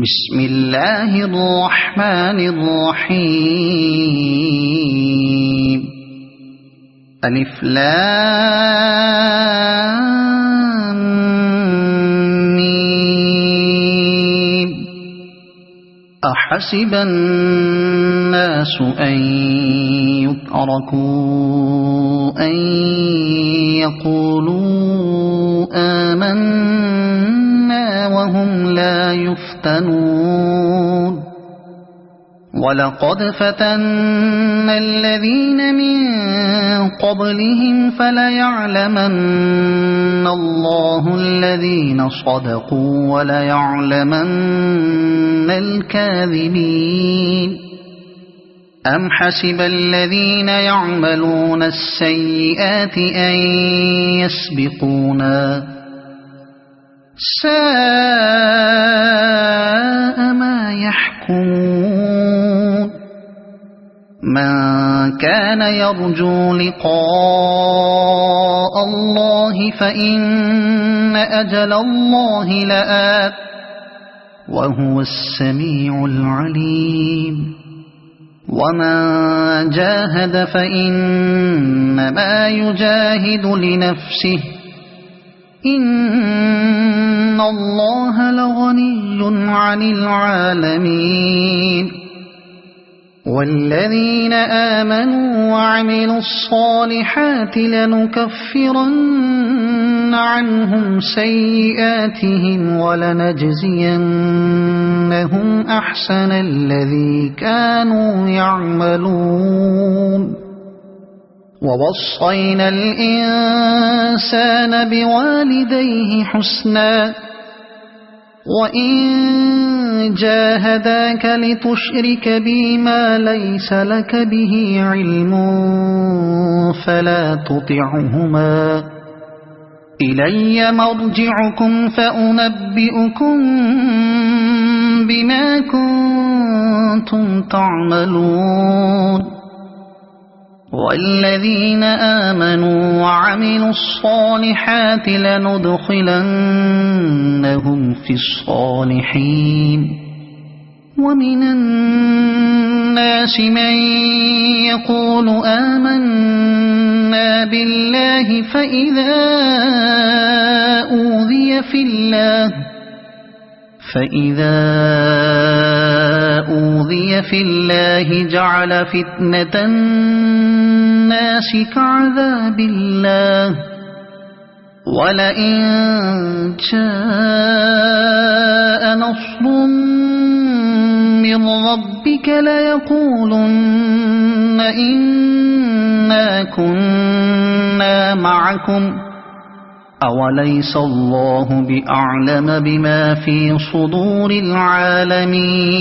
بسم الله الرحمن الرحيم ألف لام ميم أحسب الناس أن يتركوا أن يقولوا آمنا وهم لا يفتنون ولقد فتنا الذين من قبلهم فليعلمن الله الذين صدقوا وليعلمن الكاذبين أم حسب الذين يعملون السيئات أن يسبقونا ساء ما يحكمون من كان يرجو لقاء الله فإن أجل الله لآت وهو السميع العليم ومن جاهد فإنما يجاهد لنفسه إن الله لغني عن العالمين والذين آمنوا وعملوا الصالحات لنكفرن عنهم سيئاتهم ولنجزينهم أحسن الذي كانوا يعملون ووصينا الإنسان بوالديه حسنا وإن جاهداك لتشرك بي ما ليس لك به علم فلا تطعهما إلي مرجعكم فأنبئكم بما كنتم تعملون والذين آمنوا وعملوا الصالحات لندخلنهم في الصالحين ومن الناس من يقول آمنا بالله فإذا أوذي في الله جعل فتنة الناس كعذاب الله ولئن جاء نصر من ربك ليقولن إنا كنا معكم أوليس الله بأعلم بما في صدور العالمين